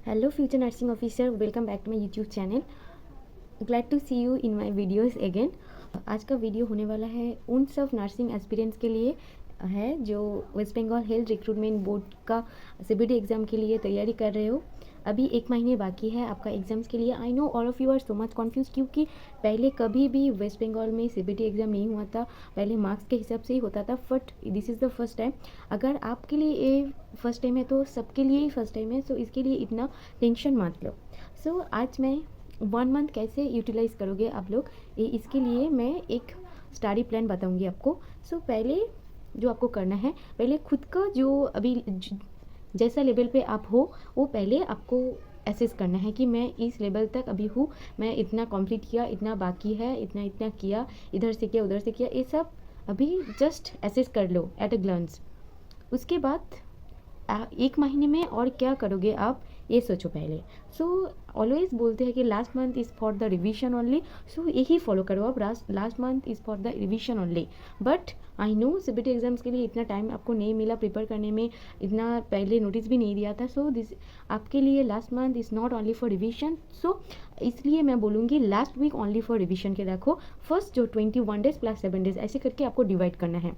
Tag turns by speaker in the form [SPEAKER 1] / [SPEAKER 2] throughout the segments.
[SPEAKER 1] Hello future nursing officer, welcome back to my YouTube channel. Glad to see you in my videos again. आज का video होने वाला है उन सब नर्सिंग एस्पिरेंट्स के लिए है जो West Bengal health recruitment board का सीबीटी एग्ज़ाम के लिए तैयारी कर रहे हो। अभी 1 महीने बाकी है आपका एग्ज़ाम्स के लिए। I know all of you are so much confuse, क्योंकि पहले कभी भी वेस्ट बंगाल में सीबीटी एग्ज़ाम नहीं हुआ था, पहले मार्क्स के हिसाब से ही होता था। But this is the first time. अगर आपके लिए ये फर्स्ट टाइम है तो सबके लिए ही फर्स्ट टाइम है, सो इसके लिए इतना टेंशन मत लो। सो आज मैं 1 मंथ कैसे यूटिलाइज़ करोगे आप लोग, इसके लिए मैं एक स्टडी प्लान बताऊंगी आपको। सो पहले जो आपको करना है, पहले खुद का जो अभी जैसा लेवल पे आप हो वो पहले आपको एसेस करना है कि मैं इस लेवल तक अभी हूँ, मैं इतना कंप्लीट किया, इतना बाकी है, इतना इतना किया, इधर से किया उधर से किया, ये सब अभी जस्ट एसेस कर लो एट अ ग्लांस। उसके बाद 1 महीने में और क्या करोगे आप, ये सोचो पहले। सो ऑलवेज बोलते हैं कि last month is for the revision only, so यही फॉलो करो आप। Last month is for the revision only. But I know CBT exams के लिए इतना टाइम आपको नहीं मिला प्रिपेयर करने में, इतना पहले नोटिस भी नहीं दिया था। सो दिस आपके लिए last month is not only for revision. So इसलिए मैं बोलूँगी last week only for revision के रखो। फर्स्ट जो 21 डेज प्लस 7 डेज ऐसे करके आपको डिवाइड करना है।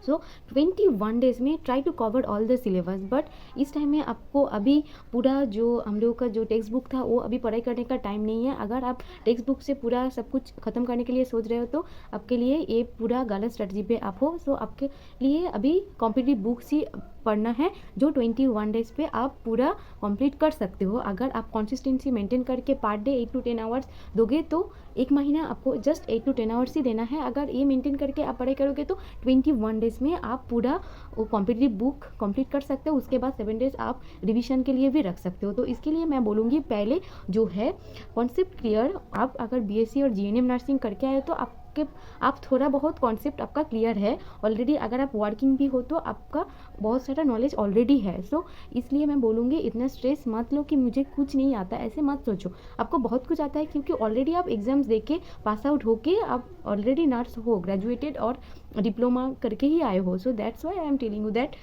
[SPEAKER 1] सो 21 डेज़ में try to cover all the syllabus. But इस टाइम में आपको अभी पूरा जो हम लोग का जो टेक्स्ट बुक था वो अभी पढ़ाई करने का टाइम नहीं है। अगर आप टेक्स्ट बुक से पूरा सब कुछ ख़त्म करने के लिए सोच रहे हो तो आपके लिए ये पूरा गलत स्ट्रेटजी पे आप हो। सो आपके लिए अभी कॉम्पिटिटिव बुक्स ही पढ़ना है जो 21 डेज़ पे आप पूरा कंप्लीट कर सकते हो। अगर आप कंसिस्टेंसी मेंटेन करके पर डे 8 to 10 आवर्स दोगे तो 1 महीना आपको जस्ट 8 to 10 आवर्स ही देना है। अगर ये मेंटेन करके आप पढ़ाई करोगे तो 21 डेज़ में आप पूरा वो कॉम्पिटिटिव बुक कंप्लीट कर सकते हो। उसके बाद 7 डेज़ आप रिवीजन के लिए भी रख सकते हो। तो इसके लिए मैं बोलूँगी पहले जो है कॉन्सेप्ट क्लियर। आप अगर बीएससी और जीएनएम नर्सिंग करके आए तो आप थोड़ा बहुत कॉन्सेप्ट आपका क्लियर है ऑलरेडी। अगर आप वर्किंग भी हो तो आपका बहुत सारा नॉलेज ऑलरेडी है। सो इसलिए मैं बोलूँगी इतना स्ट्रेस मत लो कि मुझे कुछ नहीं आता, ऐसे मत सोचो। आपको बहुत कुछ आता है, क्योंकि ऑलरेडी आप एग्जाम्स दे के पास आउट होके आप ऑलरेडी नर्स हो, ग्रेजुएटेड और डिप्लोमा करके ही आए हो। So that's why I am telling you that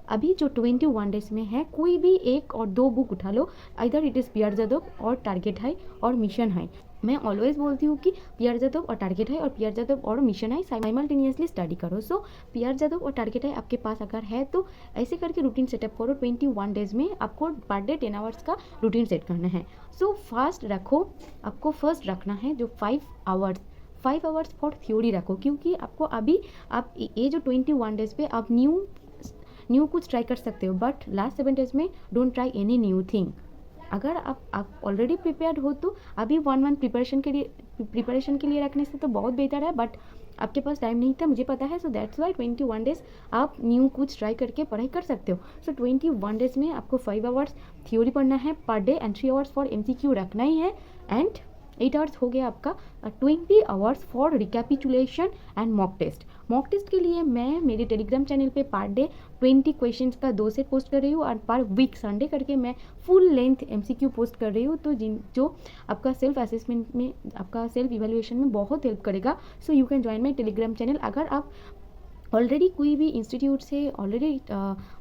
[SPEAKER 1] अभी जो 21 डेज में है कोई भी 1 और 2 बुक उठा लो। इधर इट इज़ पीआर जादव और टारगेट हाई और मिशन हाई। मैं ऑलवेज बोलती हूँ कि पीआर जादव और टारगेट हाई और पीआर जादव और मिशन हाई साइमल्टेनियसली स्टडी करो। सो पीआर जादव और टारगेट हाई आपके पास अगर है तो ऐसे करके रूटीन सेटअप करो। 21 डेज में आपको पर डे 10 आवर्स का रूटीन सेट करना है। सो फास्ट रखो, आपको फर्स्ट रखना है जो 5 आवर्स फॉर थ्योरी रखो, क्योंकि आपको अभी आप ये जो 21 डेज पे आप न्यू कुछ ट्राई कर सकते हो। बट लास्ट 7 डेज में don't try any new thing. अगर आप ऑलरेडी प्रिपेयर्ड हो तो अभी 1 मंथ प्रिपरेशन के लिए रखने से तो बहुत बेहतर है। बट आपके पास टाइम नहीं था, मुझे पता है। सो दैट्स वाई 21 डेज आप न्यू कुछ ट्राई करके पढ़ाई कर सकते हो। सो 21 डेज में आपको 5 आवर्स थ्योरी पढ़ना है per day and 3 hours for MCQ रखना ही है। एंड 8 आवर्स हो गया आपका। 20 hours for recapitulation and mock test के लिए मैं मेरे टेलीग्राम चैनल पे पर डे 20 क्वेश्चंस का 2 सेट पोस्ट कर रही हूँ और पर वीक संडे करके मैं फुल लेंथ एमसीक्यू पोस्ट कर रही हूँ। तो जो आपका सेल्फ असेसमेंट में, आपका सेल्फ इवैल्यूएशन में बहुत हेल्प करेगा। So you can join my Telegram channel. अगर आप ऑलरेडी कोई भी इंस्टीट्यूट से ऑलरेडी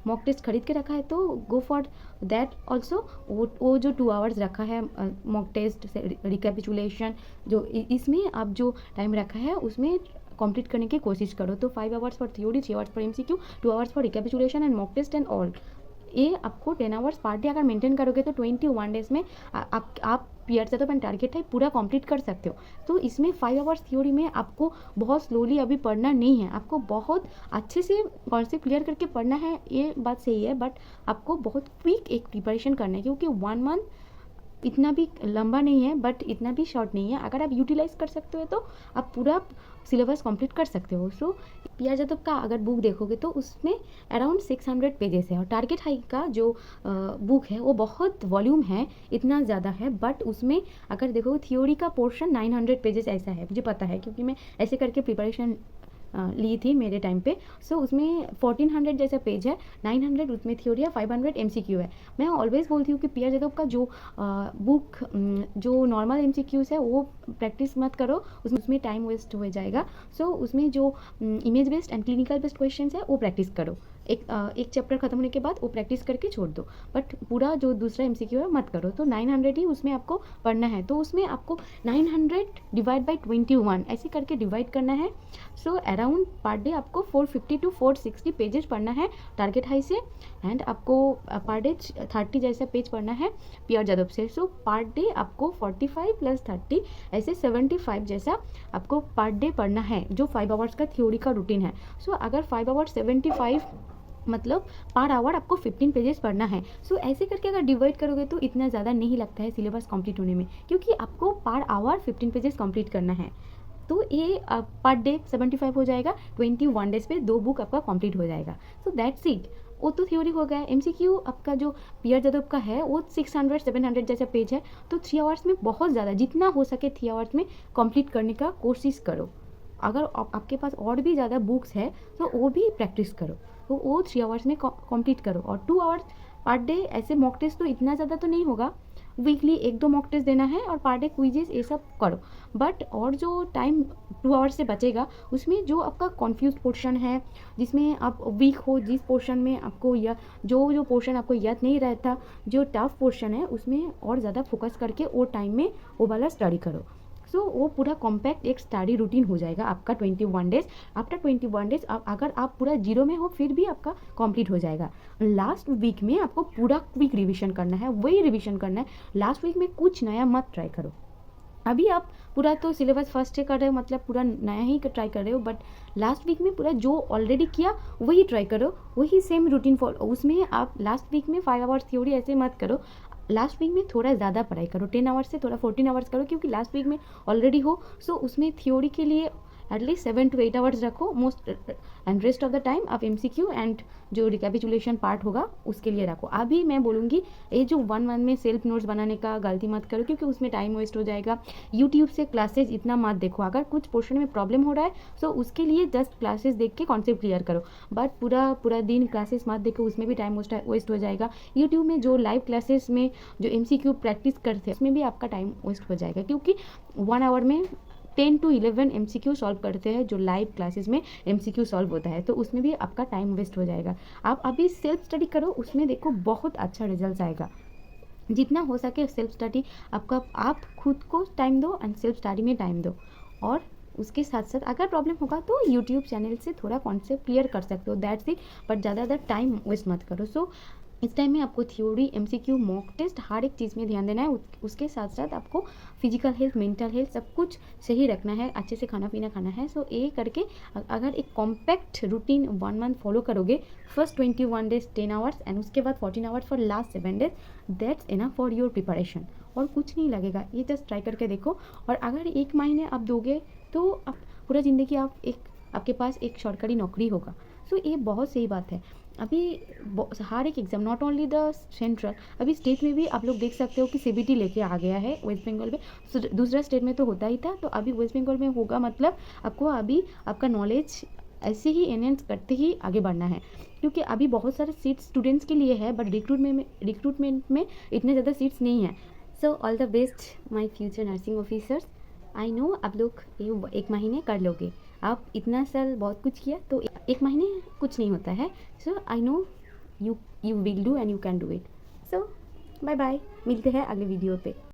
[SPEAKER 1] मॉक टेस्ट खरीद के रखा है तो गो फॉर दैट ऑल्सो। वो जो 2 आवर्स रखा है मॉक टेस्ट रिकैपिचुलेशन, जो इसमें आप जो टाइम रखा है उसमें कंप्लीट करने की कोशिश करो। तो 5 hours for theory, 3 hours for MCQ, 2 hours for recapitulation and mock test and all. ये आपको 10 आवर्स पर डे अगर मेंटेन करोगे तो 21 डेज में आप पीआर जादव एंड टारगेट है पूरा कंप्लीट कर सकते हो। तो इसमें 5 आवर्स थ्योरी में आपको बहुत स्लोली अभी पढ़ना नहीं है, आपको बहुत अच्छे से कॉन्सेप्ट क्लियर करके पढ़ना है, ये बात सही है। बट आपको बहुत क्विक एक प्रिपरेशन करना है, क्योंकि 1 मंथ इतना भी लंबा नहीं है बट इतना भी शॉर्ट नहीं है। अगर आप यूटिलाइज कर सकते हो तो आप पूरा सिलेबस कंप्लीट कर सकते हो। सो पीआर जादव का अगर बुक देखोगे तो उसमें अराउंड 600 पेजेस है और टारगेट हाई का जो बुक है वो बहुत वॉल्यूम है, इतना ज़्यादा है। बट उसमें अगर देखो थ्योरी का पोर्शन 900 पेजेस ऐसा है, मुझे पता है क्योंकि मैं ऐसे करके प्रिपरेशन ली थी मेरे टाइम पे। सो उसमें 1400 जैसा पेज है, 900 उसमें थ्योरी है, 500 एमसीक्यू है। मैं ऑलवेज बोलती हूँ कि पीआर जादव का जो बुक जो नॉर्मल एमसीक्यूज है वो प्रैक्टिस मत करो, उसमें टाइम वेस्ट हो जाएगा। सो उसमें जो image based and clinical based question है वो प्रैक्टिस करो। एक चैप्टर खत्म होने के बाद वो प्रैक्टिस करके छोड़ दो, बट पूरा जो दूसरा MCQ है मत करो। तो 900 ही उसमें आपको पढ़ना है, तो उसमें आपको 900 डिवाइड बाई 21 ऐसे करके डिवाइड करना है। सो अराउंड पर डे आपको 450 to 460 पेजेस पढ़ना है टारगेट हाई से, एंड आपको पर डे 30 जैसा पेज पढ़ना है PR जादव से। सो पर डे आपको 45 + 30 ऐसे 75 जैसा आपको पर डे पढ़ना है, जो 5 आवर्स का थ्योरी का रूटीन है। सो अगर 5 आवर्स 75 मतलब पर आवर आपको 15 पेजेस पढ़ना है। सो ऐसे करके अगर डिवाइड करोगे तो इतना ज़्यादा नहीं लगता है सिलेबस कंप्लीट होने में, क्योंकि आपको पर आवर 15 पेजेस कंप्लीट करना है। तो ये पर डे 75 हो जाएगा, 21 डेज पे 2 बुक आपका कंप्लीट हो जाएगा। So that's it. वो तो थ्योरी हो गया। MCQ आपका जो PR जादव का है वो 600-700 जैसा पेज है, तो 3 आवर्स में बहुत ज़्यादा जितना हो सके 3 आवर्स में कंप्लीट करने का कोशिश करो। अगर आपके पास और भी ज़्यादा बुक्स है तो वो भी प्रैक्टिस करो, तो वो 3 आवर्स में कंप्लीट करो। और 2 आवर्स पर डे ऐसे मॉक टेस्ट तो इतना ज़्यादा तो नहीं होगा, वीकली 1-2 मॉक टेस्ट देना है और पर डे क्विजेस ये सब करो। बट और जो टाइम 2 आवर्स से बचेगा उसमें जो आपका कन्फ्यूज पोर्शन है, जिसमें आप वीक हो, जिस पोर्शन में आपको या जो पोर्शन आपको याद नहीं रहता, जो टफ पोर्शन है उसमें और ज़्यादा फोकस करके वो टाइम में वो वाला स्टडी करो। सो वो पूरा कॉम्पैक्ट एक स्टडी रूटीन हो जाएगा आपका 21 डेज। आफ्टर 21 डेज अगर आप पूरा जीरो में हो फिर भी आपका कंप्लीट हो जाएगा। लास्ट वीक में आपको पूरा क्विक रिवीजन करना है, वही रिवीजन करना है। लास्ट वीक में कुछ नया मत ट्राई करो। अभी आप पूरा तो सिलेबस फर्स्ट से कर रहे हो, मतलब पूरा नया ही ट्राई कर रहे हो, बट लास्ट वीक में पूरा जो ऑलरेडी किया वही ट्राई करो, वही सेम रूटीन फॉलो। उसमें आप लास्ट वीक में 5 आवर्स थ्योरी ऐसे मत करो, लास्ट वीक में थोड़ा ज़्यादा पढ़ाई करो, 10 आवर्स से थोड़ा 14 आवर्स करो, क्योंकि लास्ट वीक में ऑलरेडी हो। सो उसमें थ्योरी के लिए एटलीस्ट 7 to 8 आवर्स रखो most, and rest of the time आप MCQ एंड जो रिकैपिचुलेशन पार्ट होगा उसके लिए रखो। अभी मैं बोलूँगी ये जो 1 में सेल्फ नोट्स बनाने का गलती मत करो, क्योंकि उसमें टाइम वेस्ट हो जाएगा। यूट्यूब से क्लासेज इतना मत देखो, अगर कुछ पोर्शन में प्रॉब्लम हो रहा है तो उसके लिए जस्ट क्लासेस देख के कॉन्सेप्ट क्लियर करो, बट पूरा दिन क्लासेस मत देखो, उसमें भी टाइम वेस्ट हो जाएगा। यूट्यूब में जो लाइव क्लासेस में जो MCQ प्रैक्टिस करते हैं उसमें भी आपका टाइम वेस्ट हो जाएगा, क्योंकि 1 आवर में 10 to 11 MCQ सॉल्व करते हैं, जो लाइव क्लासेस में MCQ सॉल्व होता है, तो उसमें भी आपका टाइम वेस्ट हो जाएगा। आप अभी सेल्फ स्टडी करो, उसमें देखो बहुत अच्छा रिजल्ट आएगा। जितना हो सके सेल्फ स्टडी आप खुद को टाइम दो एंड सेल्फ स्टडी में टाइम दो, और उसके साथ साथ अगर प्रॉब्लम होगा तो यूट्यूब चैनल से थोड़ा कॉन्सेप्ट क्लियर कर सकते हो, दैट्स इट। बट ज़्यादा टाइम वेस्ट मत करो। सो इस टाइम में आपको थ्योरी, MCQ, मॉक टेस्ट हर एक चीज़ में ध्यान देना है। उसके साथ साथ आपको फिजिकल हेल्थ, मेंटल हेल्थ सब कुछ सही रखना है, अच्छे से खाना पीना खाना है। सो ये करके अगर एक कॉम्पैक्ट रूटीन 1 मंथ फॉलो करोगे, फर्स्ट 21 डेज 10 आवर्स एंड उसके बाद 14 hours for last 7 days, that's enough for your preparation. और कुछ नहीं लगेगा, ये जस्ट ट्राई करके देखो। और अगर 1 महीने आप दोगे तो आप पूरा ज़िंदगी आपके पास एक सरकारी नौकरी होगा। सो ये बहुत सही बात है। अभी हर एक exam, not only the central, अभी स्टेट में भी आप लोग देख सकते हो कि CBT लेके आ गया है वेस्ट बंगाल में। So, दूसरा स्टेट में तो होता ही था, तो अभी वेस्ट बंगाल में होगा। मतलब आपको अभी आपका नॉलेज ऐसे ही एनहेंस करते ही आगे बढ़ना है, क्योंकि अभी बहुत सारे सीट्स स्टूडेंट्स के लिए है, बट रिक्रूटमेंट में इतने ज़्यादा सीट्स नहीं है। So all the best my future nursing officers. I know आप लोग ये 1 महीने कर लोगे। आप इतना साल बहुत कुछ किया, तो 1 महीने कुछ नहीं होता है। So I know you will do and you can do it. So bye bye, मिलते हैं अगले वीडियो पे।